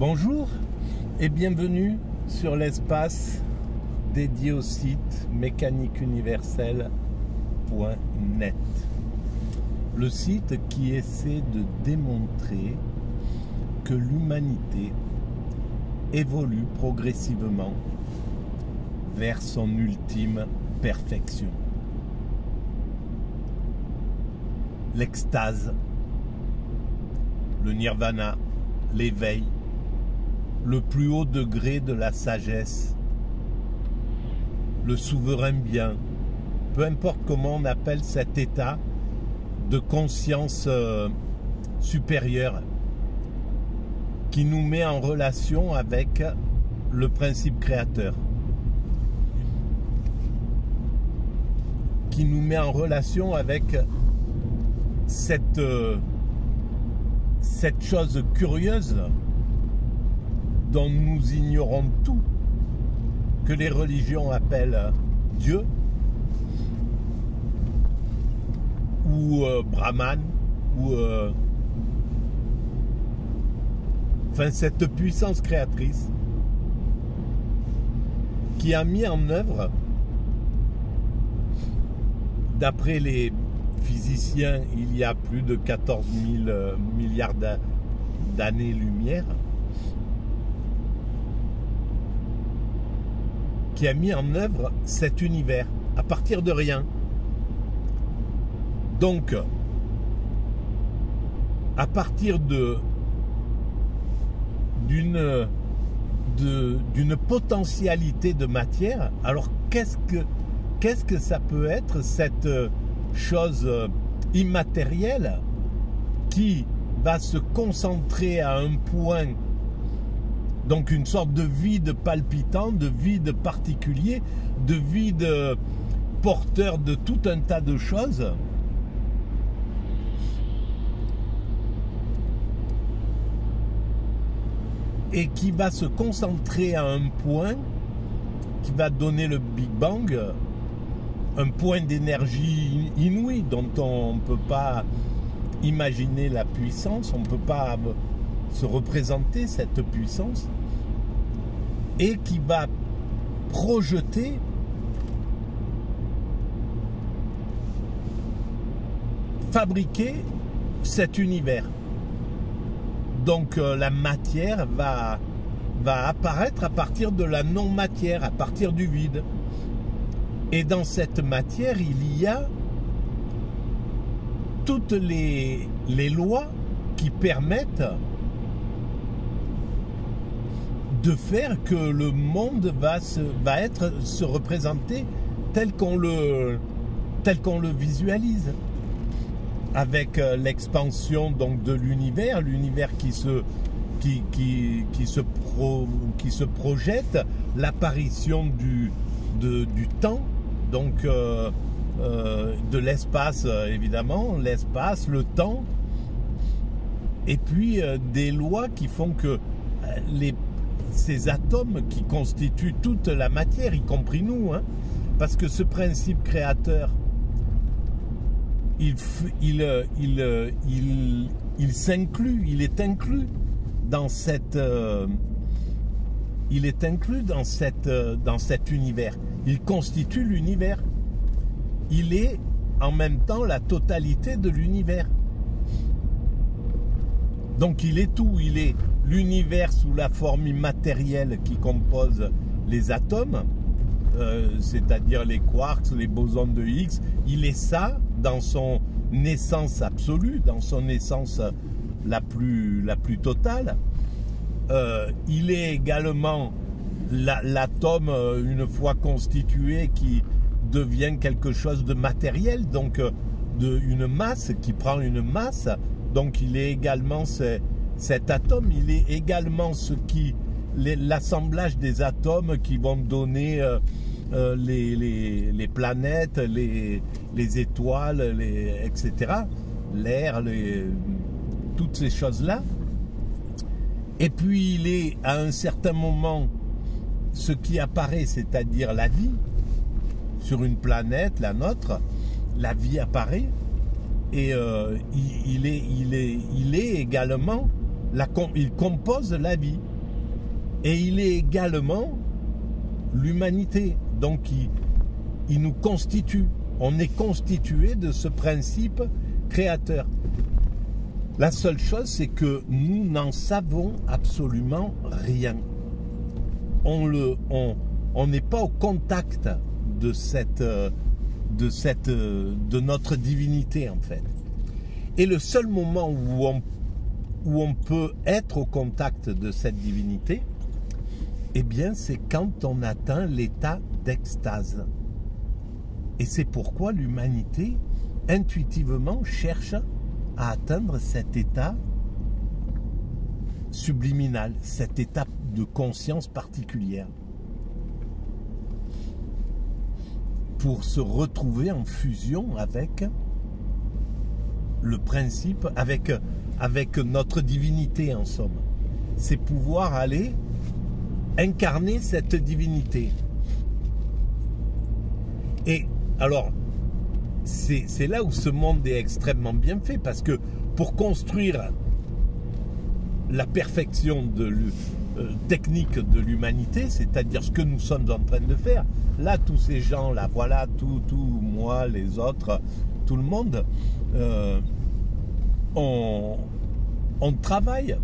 Bonjour et bienvenue sur l'espace dédié au site mécaniqueuniverselle.net. Le site qui essaie de démontrer que l'humanité évolue progressivement vers son ultime perfection. L'extase, le nirvana, l'éveil, le plus haut degré de la sagesse, le souverain bien, peu importe comment on appelle cet état de conscience supérieure qui nous met en relation avec le principe créateur, qui nous met en relation avec cette chose curieuse dont nous ignorons tout, que les religions appellent Dieu ou Brahman ou enfin cette puissance créatrice qui a mis en œuvre, d'après les physiciens, il y a plus de 14 000 milliards d'années-lumière, qui a mis en œuvre cet univers à partir de rien. Donc, à partir d'une potentialité de matière, alors qu'est-ce que ça peut être, cette chose immatérielle qui va se concentrer à un point, donc une sorte de vide palpitant, de vide particulier, de vide porteur de tout un tas de choses, et qui va se concentrer à un point qui va donner le Big Bang, un point d'énergie inouï dont on ne peut pas imaginer la puissance, on ne peut pas se représenter cette puissance, et qui va projeter fabriquer cet univers. Donc la matière va apparaître à partir de la non-matière, à partir du vide. Et dans cette matière, il y a toutes les lois qui permettent de faire que le monde va se représenter tel qu'on le visualise, avec l'expansion donc de l'univers qui se projette, l'apparition du temps, donc de l'espace, évidemment, l'espace, le temps, et puis des lois qui font que ces atomes qui constituent toute la matière, y compris nous, hein, parce que ce principe créateur, il s'inclut, il est inclus dans cet univers. Il constitue l'univers. Il est en même temps la totalité de l'univers. Donc il est tout. Il est l'univers sous la forme immatérielle qui compose les atomes, c'est-à-dire les quarks, les bosons de Higgs. Il est ça dans son essence absolue, dans son essence la plus totale. Il est également l'atome, une fois constitué, qui devient quelque chose de matériel, donc une masse, qui prend une masse. Donc il est également cet atome, il est également l'assemblage des atomes qui vont donner les planètes, les étoiles, etc. L'air, toutes ces choses-là. Et puis il est à un certain moment ce qui apparaît, c'est-à-dire la vie sur une planète, la nôtre. La vie apparaît, et il est également, il compose la vie. et il est également l'humanité. Donc il nous constitue. On est constitué de ce principe créateur. La seule chose, c'est que nous n'en savons absolument rien. On n'est pas au contact de notre divinité, en fait. Et le seul moment où on peut être au contact de cette divinité, eh bien, c'est quand on atteint l'état d'extase. Et c'est pourquoi l'humanité, intuitivement, cherche à atteindre cet état subliminal, cet état de conscience particulière, pour se retrouver en fusion avec le principe, avec notre divinité en somme. C'est pouvoir aller incarner cette divinité. Et alors, c'est là où ce monde est extrêmement bien fait, parce que pour construire la perfection technique de l'humanité, c'est-à-dire ce que nous sommes en train de faire, là, tous ces gens-là, voilà, moi, les autres, tout le monde, on travaille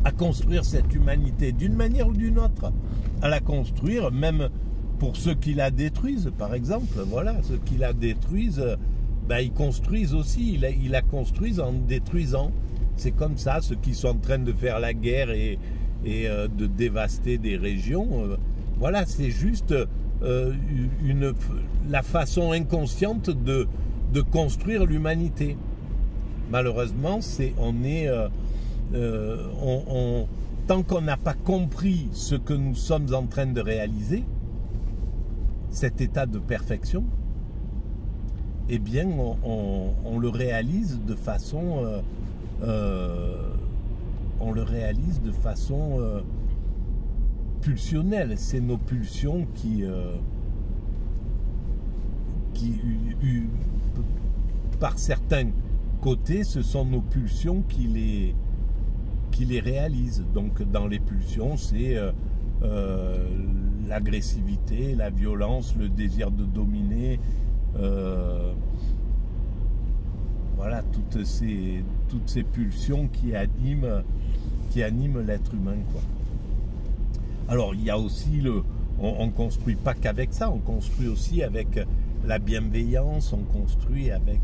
à construire cette humanité d'une manière ou d'une autre, à la construire, même pour ceux qui la détruisent, par exemple, voilà, ceux qui la détruisent, ils construisent aussi, ils la construisent en détruisant. C'est comme ça, ceux qui sont en train de faire la guerre et de dévaster des régions, voilà, c'est juste la façon inconsciente de construire l'humanité. Malheureusement, tant qu'on n'a pas compris ce que nous sommes en train de réaliser, cet état de perfection, eh bien, on le réalise de façon, pulsionnelle. C'est nos pulsions qui par certains côtés, ce sont nos pulsions qui les réalisent. Donc, dans les pulsions, c'est l'agressivité, la violence, le désir de dominer, voilà, toutes ces pulsions qui animent l'être humain, quoi. Alors, il y a aussi on construit pas qu'avec ça, on construit aussi avec la bienveillance, on construit avec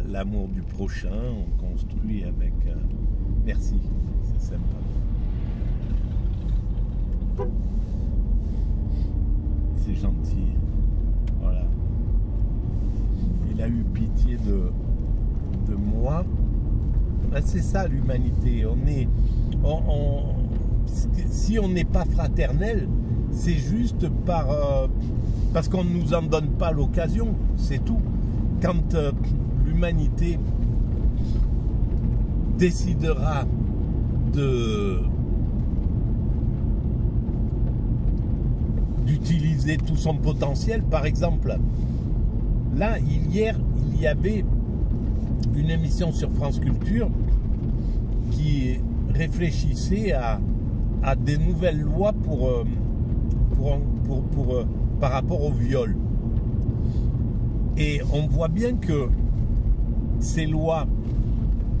l'amour du prochain, on construit avec... merci, c'est sympa. C'est gentil. Voilà. Il a eu pitié de moi. C'est ça l'humanité. Si on n'est pas fraternel, c'est juste parce qu'on ne nous en donne pas l'occasion. C'est tout. Quand l'humanité décidera d'utiliser tout son potentiel, par exemple, là, hier, il y avait une émission sur France Culture qui réfléchissait à des nouvelles lois par rapport au viol. Et on voit bien que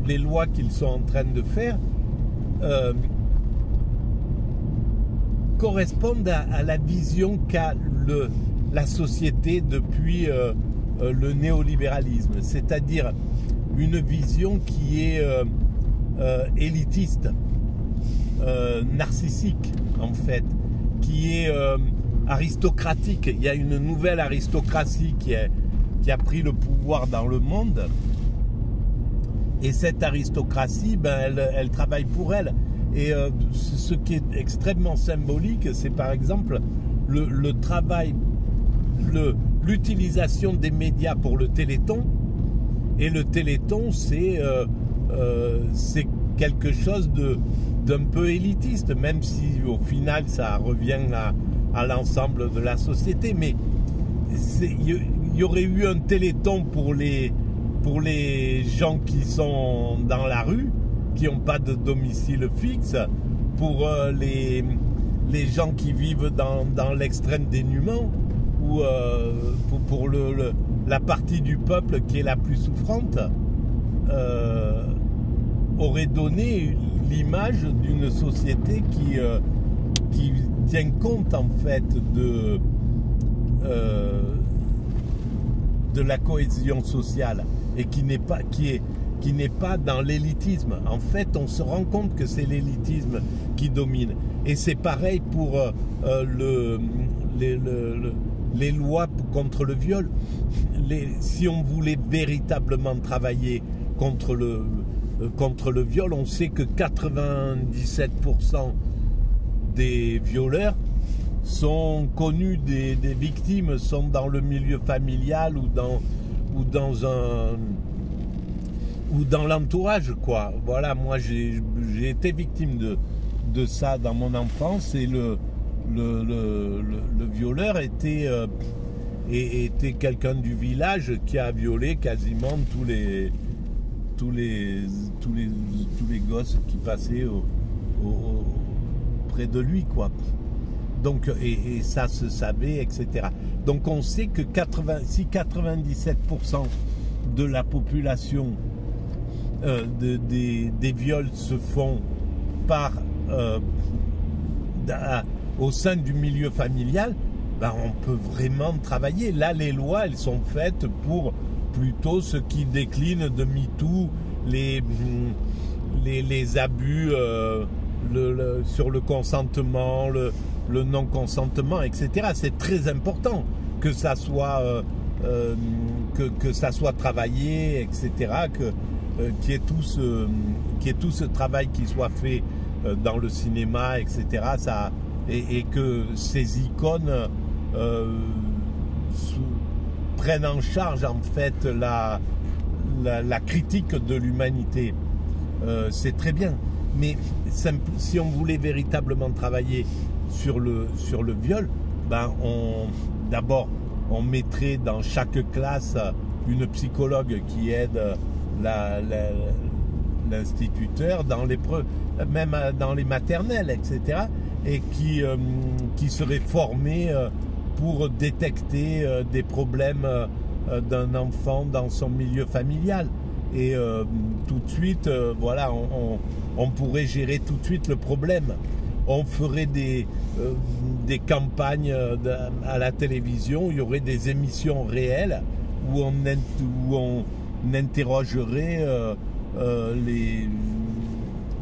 les lois qu'ils sont en train de faire correspondent à la vision qu'a la société depuis le néolibéralisme, c'est-à-dire une vision qui est élitiste, narcissique en fait, qui est aristocratique. Il y a une nouvelle aristocratie qui a pris le pouvoir dans le monde, et cette aristocratie, elle travaille pour elle. Et ce qui est extrêmement symbolique, c'est par exemple le travail, l'utilisation des médias pour le Téléthon. Et le Téléthon, c'est quelque chose d'un peu élitiste, même si au final ça revient à l'ensemble de la société. Mais il y aurait eu un Téléthon pour les gens qui sont dans la rue, qui n'ont pas de domicile fixe, pour les gens qui vivent dans l'extrême dénuement, ou pour la partie du peuple qui est la plus souffrante, aurait donné l'image d'une société qui tient compte en fait de la cohésion sociale et qui n'est pas dans l'élitisme. En fait, on se rend compte que c'est l'élitisme qui domine. Et c'est pareil pour les lois contre le viol. Si on voulait véritablement travailler contre le viol, on sait que 97% des violeurs sont connus des victimes, sont dans le milieu familial ou dans l'entourage, quoi. Voilà, moi j'ai été victime de ça dans mon enfance, et le violeur était quelqu'un du village qui a violé quasiment tous les gosses qui passaient près de lui, quoi. Donc, et ça se savait, etc. Donc on sait que si 97% de la population des viols se font au sein du milieu familial, ben on peut vraiment travailler. Là, les lois, elles sont faites pour plutôt ce qui décline de MeToo, les abus sur le consentement, le non-consentement, etc. C'est très important que ça soit que ça soit travaillé, etc. Qu'il y ait tout ce travail qui soit fait dans le cinéma, etc. Et que ces icônes prennent en charge en fait la critique de l'humanité. C'est très bien. Mais si on voulait véritablement travailler sur le viol, ben d'abord on mettrait dans chaque classe une psychologue qui aide l'instituteur même dans les maternelles, etc. Et qui serait formé pour détecter des problèmes d'un enfant dans son milieu familial. Et tout de suite, voilà, on pourrait gérer tout de suite le problème. On ferait des campagnes à la télévision, il y aurait des émissions réelles où on interrogerait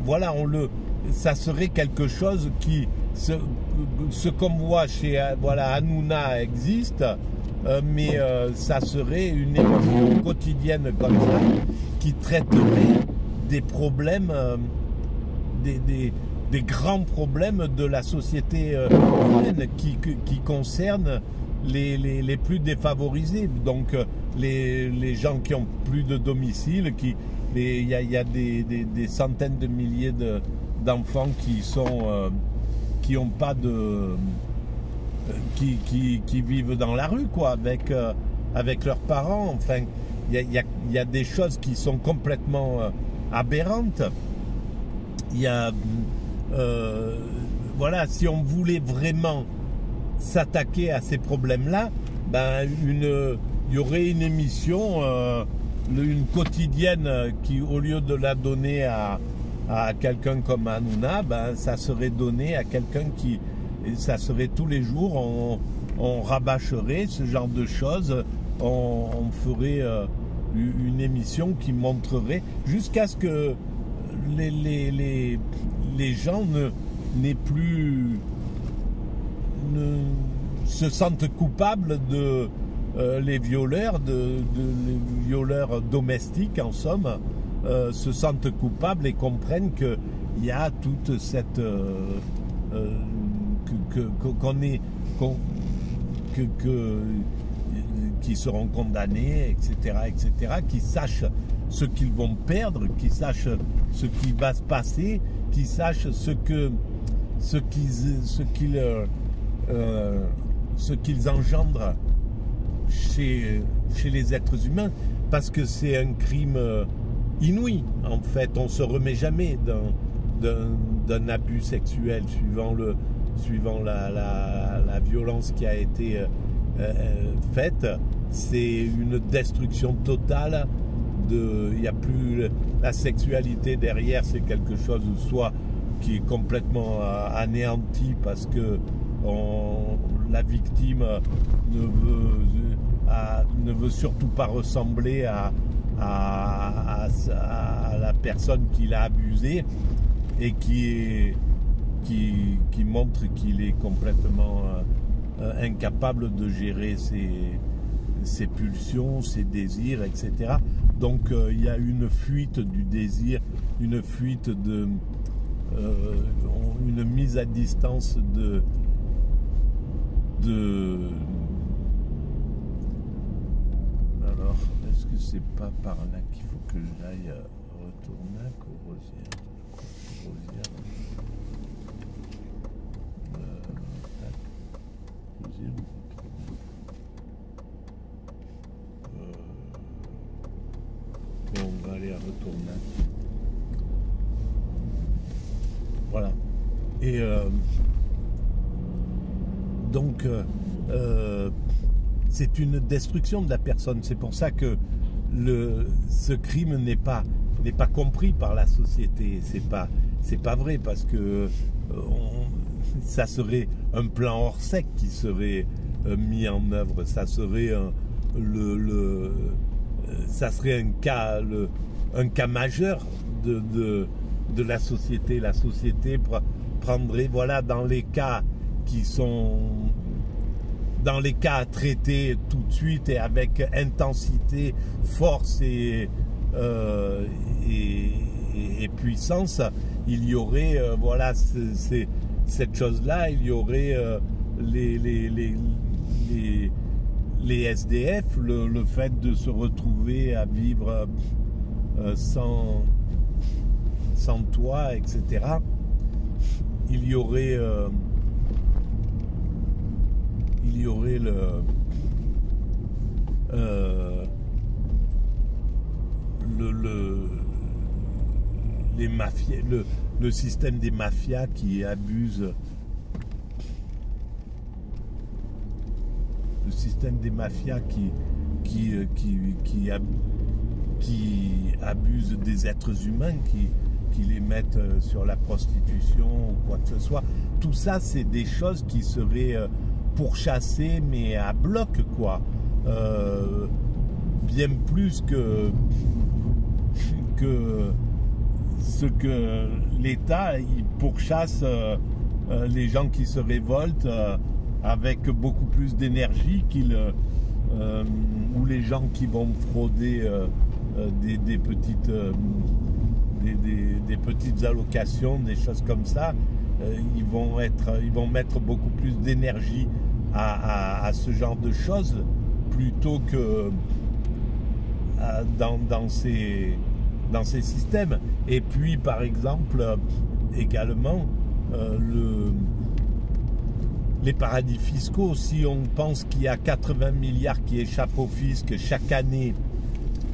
voilà, ça serait quelque chose qui, ce qu'on voit chez Hanouna existe, mais ça serait une émission quotidienne comme ça qui traiterait des problèmes, des grands problèmes de la société humaine qui concernent les plus défavorisés, donc les gens qui ont plus de domicile, il y a des centaines de milliers d'enfants qui ont pas de qui vivent dans la rue, quoi, avec leurs parents. Enfin, il y a des choses qui sont complètement aberrantes. Il y a voilà, si on voulait vraiment s'attaquer à ces problèmes-là, ben il y aurait une émission, une quotidienne, qui, au lieu de la donner à quelqu'un comme Hanouna, ben ça serait donné à quelqu'un ça serait tous les jours, on rabâcherait ce genre de choses, on ferait une émission qui montrerait, jusqu'à ce que les gens se sentent coupables de les violeurs, les violeurs domestiques, en somme, se sentent coupables et comprennent qu'il y a toute cette qui seront condamnés, etc., qui sachent ce qu'ils vont perdre, qui sachent ce qui va se passer, qui sachent ce qu'ils engendrent chez les êtres humains, parce que c'est un crime inouïe. En fait, on se remet jamais d'un abus sexuel suivant la violence qui a été faite. C'est une destruction totale. Il n'y a plus la sexualité derrière, c'est quelque chose soit qui est complètement anéanti parce que la victime ne veut surtout pas ressembler à la personne qui l'a abusé et qui montre qu'il est complètement incapable de gérer ses pulsions, ses désirs, etc. Donc il y a une fuite du désir, une fuite une mise à distance Alors, est-ce que c'est pas par là qu'il faut que j'aille retourner à Corosière? Bon, on va aller à Retournac. Voilà. Et donc, c'est une destruction de la personne. C'est pour ça que ce crime n'est pas compris par la société. C'est pas vrai parce que ça serait un plan hors sec qui serait mis en œuvre. Ça serait ça serait un cas majeur de la société. La société prendrait, voilà, dans les cas à traiter tout de suite et avec intensité, force et puissance, il y aurait voilà cette chose-là, il y aurait les SDF, le fait de se retrouver à vivre sans toit, etc. Il y aurait les mafias, le système des mafias qui abuse. Le système des mafias qui abuse des êtres humains, qui les mettent sur la prostitution ou quoi que ce soit. Tout ça, c'est des choses qui seraient pourchassées, mais à bloc, quoi. Bien plus que ce que l'État, il pourchasse les gens qui se révoltent avec beaucoup plus d'énergie ou les gens qui vont frauder des petites allocations, des choses comme ça. Ils vont mettre beaucoup plus d'énergie à ce genre de choses plutôt que dans ces systèmes. Et puis, par exemple, également, les paradis fiscaux, si on pense qu'il y a 80 milliards qui échappent au fisc chaque année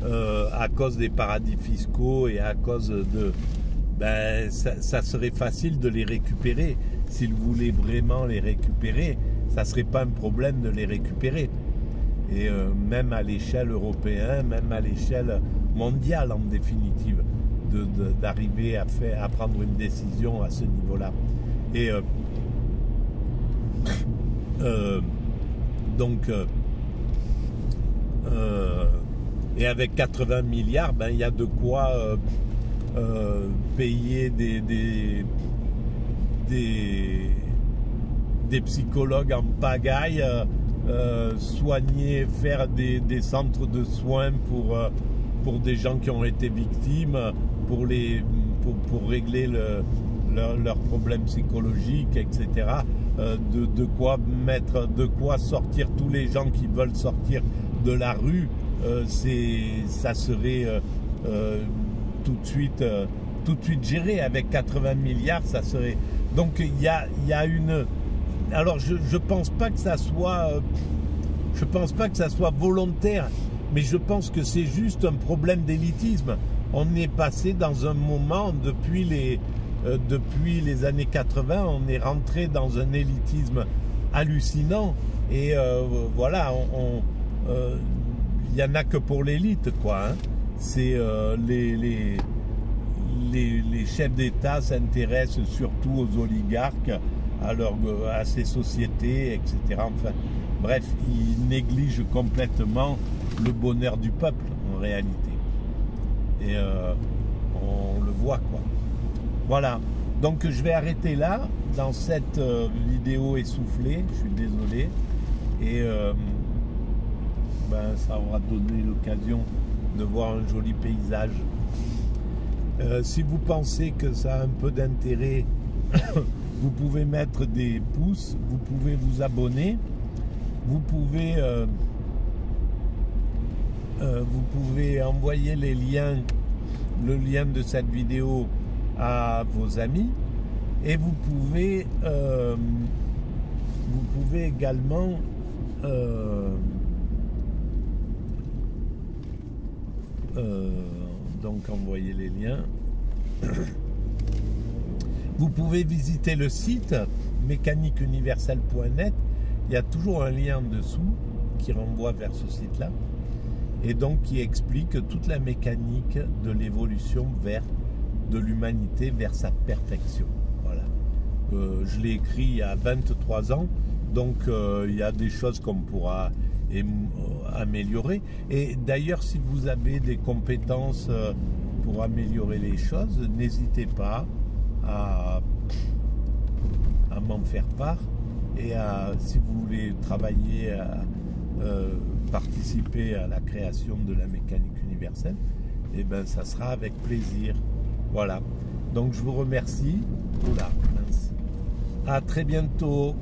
à cause des paradis fiscaux et à cause de... ça serait facile de les récupérer. S'ils voulaient vraiment les récupérer, ça ne serait pas un problème de les récupérer. Et même à l'échelle européenne, même à l'échelle mondiale en définitive, d'arriver à prendre une décision à ce niveau-là. Et et avec 80 milliards, il y a de quoi payer des psychologues en pagaille, soigner, faire des centres de soins pour des gens qui ont été victimes, pour régler leurs problèmes psychologiques, etc. De quoi sortir tous les gens qui veulent sortir de la rue. Ça serait tout de suite géré avec 80 milliards. Ça serait donc il y a une. Alors je pense pas que ça soit volontaire, mais je pense que c'est juste un problème d'élitisme. on est passé dans un moment, depuis les années 80, on est rentré dans un élitisme hallucinant. Et voilà, il n'y en a que pour l'élite, quoi. Hein. C'est les chefs d'État s'intéressent surtout aux oligarques, à ces sociétés, etc. Enfin, bref, ils négligent complètement le bonheur du peuple, en réalité. Et on le voit, quoi. Voilà. Donc, je vais arrêter là, dans cette vidéo essoufflée. Je suis désolé. Et ça aura donné l'occasion de voir un joli paysage. Si vous pensez que ça a un peu d'intérêt, vous pouvez mettre des pouces, vous pouvez vous abonner, vous pouvez envoyer le lien de cette vidéo à vos amis, et vous pouvez également donc envoyer les liens. Vous pouvez visiter le site mécaniqueuniverselle.net. Il y a toujours un lien en dessous qui renvoie vers ce site-là, et donc qui explique toute la mécanique de l'évolution de l'humanité vers sa perfection. Voilà. Je l'ai écrit il y a 23 ans, donc il y a des choses qu'on pourra améliorer. Et d'ailleurs, si vous avez des compétences pour améliorer les choses, n'hésitez pas à m'en faire part. Et si vous voulez travailler, participer à la création de la mécanique universelle, eh ben, ça sera avec plaisir. Voilà. Donc je vous remercie. Oula, mince. À très bientôt.